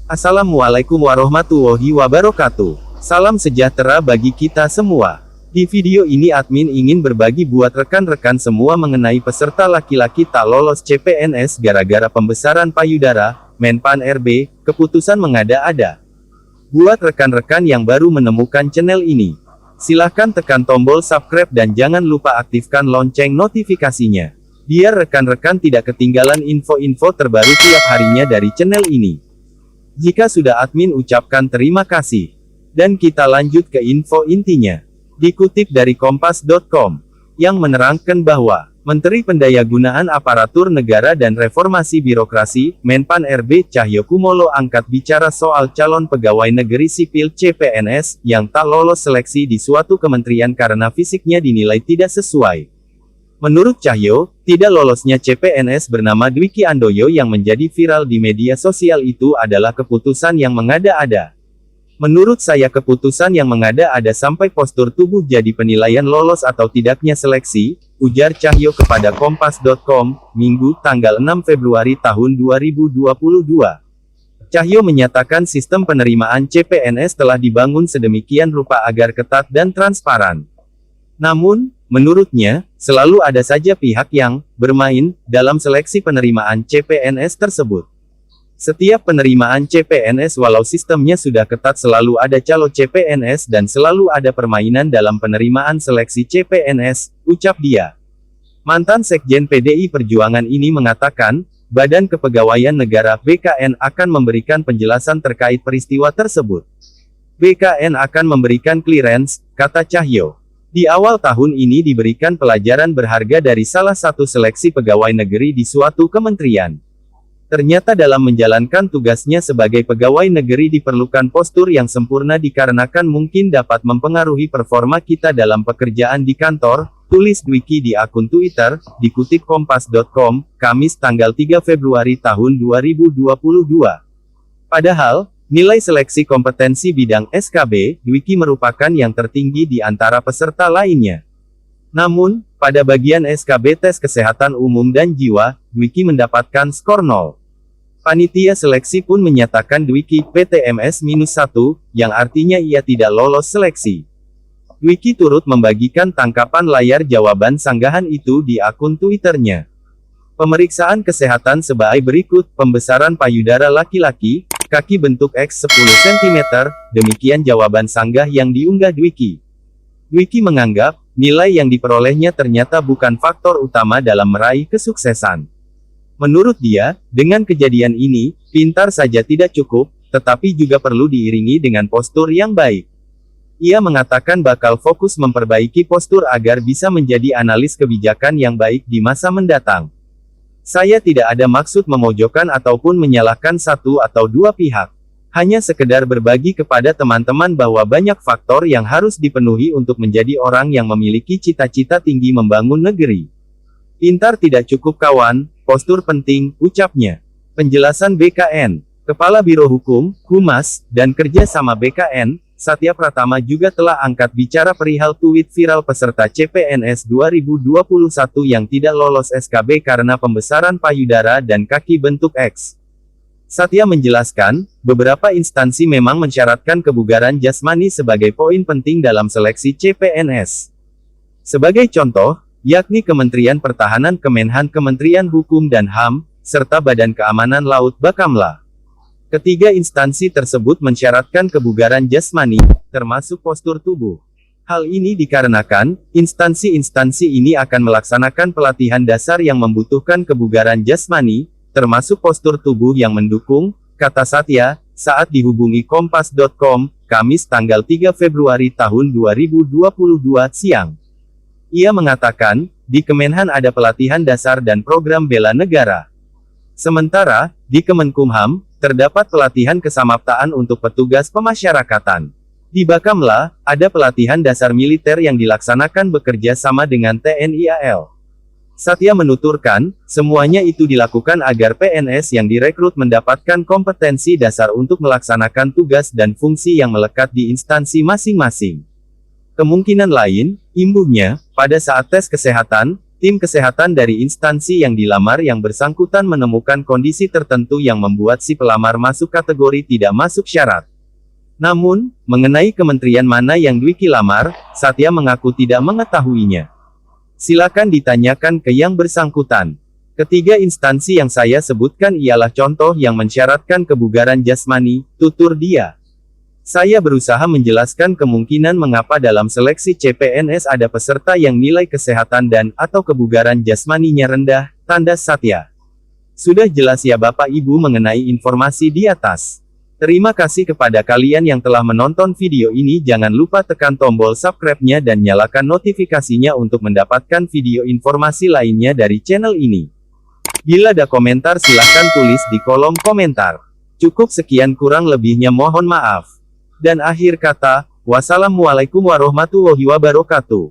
Assalamualaikum warahmatullahi wabarakatuh. Salam sejahtera bagi kita semua. Di video ini admin ingin berbagi buat rekan-rekan semua mengenai peserta laki-laki tak lolos CPNS gara-gara pembesaran payudara, Menpan RB, keputusan mengada-ada. Buat rekan-rekan yang baru menemukan channel ini, silahkan tekan tombol subscribe dan jangan lupa aktifkan lonceng notifikasinya, biar rekan-rekan tidak ketinggalan info-info terbaru tiap harinya dari channel ini. Jika sudah admin ucapkan terima kasih. Dan kita lanjut ke info intinya. Dikutip dari kompas.com, yang menerangkan bahwa Menteri Pendayagunaan Aparatur Negara dan Reformasi Birokrasi, Menpan RB Cahyokumolo angkat bicara soal calon pegawai negeri sipil CPNS, yang tak lolos seleksi di suatu kementerian karena fisiknya dinilai tidak sesuai. Menurut Cahyo, tidak lolosnya CPNS bernama Dwiki Handoyo yang menjadi viral di media sosial itu adalah keputusan yang mengada-ada. Menurut saya keputusan yang mengada-ada sampai postur tubuh jadi penilaian lolos atau tidaknya seleksi, ujar Cahyo kepada Kompas.com, Minggu, tanggal 6 Februari tahun 2022. Cahyo menyatakan sistem penerimaan CPNS telah dibangun sedemikian rupa agar ketat dan transparan. Namun, menurutnya, selalu ada saja pihak yang bermain dalam seleksi penerimaan CPNS tersebut. Setiap penerimaan CPNS walau sistemnya sudah ketat selalu ada calo CPNS dan selalu ada permainan dalam penerimaan seleksi CPNS, ucap dia. Mantan Sekjen PDI Perjuangan ini mengatakan, Badan Kepegawaian Negara (BKN) akan memberikan penjelasan terkait peristiwa tersebut. BKN akan memberikan clearance, kata Cahyo. Di awal tahun ini diberikan pelajaran berharga dari salah satu seleksi pegawai negeri di suatu kementerian. Ternyata dalam menjalankan tugasnya sebagai pegawai negeri diperlukan postur yang sempurna dikarenakan mungkin dapat mempengaruhi performa kita dalam pekerjaan di kantor, tulis Dwiki di akun Twitter, dikutip Kompas.com, Kamis tanggal 3 Februari tahun 2022. Padahal, nilai seleksi kompetensi bidang SKB, Dwiki merupakan yang tertinggi di antara peserta lainnya. Namun, pada bagian SKB tes kesehatan umum dan jiwa, Dwiki mendapatkan skor 0. Panitia seleksi pun menyatakan Dwiki PTMS-1, yang artinya ia tidak lolos seleksi. Dwiki turut membagikan tangkapan layar jawaban sanggahan itu di akun Twitternya. Pemeriksaan kesehatan sebagai berikut, pembesaran payudara laki-laki, kaki bentuk X 10 cm, demikian jawaban sanggah yang diunggah Dwiki. Dwiki menganggap, nilai yang diperolehnya ternyata bukan faktor utama dalam meraih kesuksesan. Menurut dia, dengan kejadian ini, pintar saja tidak cukup, tetapi juga perlu diiringi dengan postur yang baik. Ia mengatakan bakal fokus memperbaiki postur agar bisa menjadi analis kebijakan yang baik di masa mendatang. Saya tidak ada maksud memojokkan ataupun menyalahkan satu atau dua pihak. Hanya sekedar berbagi kepada teman-teman bahwa banyak faktor yang harus dipenuhi untuk menjadi orang yang memiliki cita-cita tinggi membangun negeri. Pintar tidak cukup kawan, postur penting, ucapnya. Penjelasan BKN, Kepala Biro Hukum, Humas, dan Kerja Sama BKN, Satya Pratama juga telah angkat bicara perihal tweet viral peserta CPNS 2021 yang tidak lolos SKB karena pembesaran payudara dan kaki bentuk X. Satya menjelaskan, beberapa instansi memang mensyaratkan kebugaran jasmani sebagai poin penting dalam seleksi CPNS. Sebagai contoh, yakni Kementerian Pertahanan Kemenhan, Kementerian Hukum dan HAM, serta Badan Keamanan Laut Bakamla. Ketiga instansi tersebut mensyaratkan kebugaran jasmani, termasuk postur tubuh. Hal ini dikarenakan, instansi-instansi ini akan melaksanakan pelatihan dasar yang membutuhkan kebugaran jasmani, termasuk postur tubuh yang mendukung, kata Satya, saat dihubungi Kompas.com, Kamis tanggal 3 Februari tahun 2022 siang. Ia mengatakan, di Kemenhan ada pelatihan dasar dan program bela negara. Sementara, di Kemenkumham, terdapat pelatihan kesamaptaan untuk petugas pemasyarakatan. Di Bakamla, ada pelatihan dasar militer yang dilaksanakan bekerja sama dengan TNI AL. Satya menuturkan, semuanya itu dilakukan agar PNS yang direkrut mendapatkan kompetensi dasar untuk melaksanakan tugas dan fungsi yang melekat di instansi masing-masing. Kemungkinan lain, imbuhnya, pada saat tes kesehatan, Tim kesehatan dari instansi yang dilamar yang bersangkutan menemukan kondisi tertentu yang membuat si pelamar masuk kategori tidak masuk syarat. Namun, mengenai kementerian mana yang Dwiki lamar, Satya mengaku tidak mengetahuinya. Silakan ditanyakan ke yang bersangkutan. Ketiga instansi yang saya sebutkan ialah contoh yang mensyaratkan kebugaran jasmani, tutur dia. Saya berusaha menjelaskan kemungkinan mengapa dalam seleksi CPNS ada peserta yang nilai kesehatan dan/atau kebugaran jasmaninya rendah, tanda Satya. Sudah jelas ya Bapak Ibu mengenai informasi di atas. Terima kasih kepada kalian yang telah menonton video ini. Jangan lupa tekan tombol subscribe-nya dan nyalakan notifikasinya untuk mendapatkan video informasi lainnya dari channel ini. Bila ada komentar silahkan tulis di kolom komentar. Cukup sekian, kurang lebihnya mohon maaf. Dan akhir kata, wassalamualaikum warahmatullahi wabarakatuh.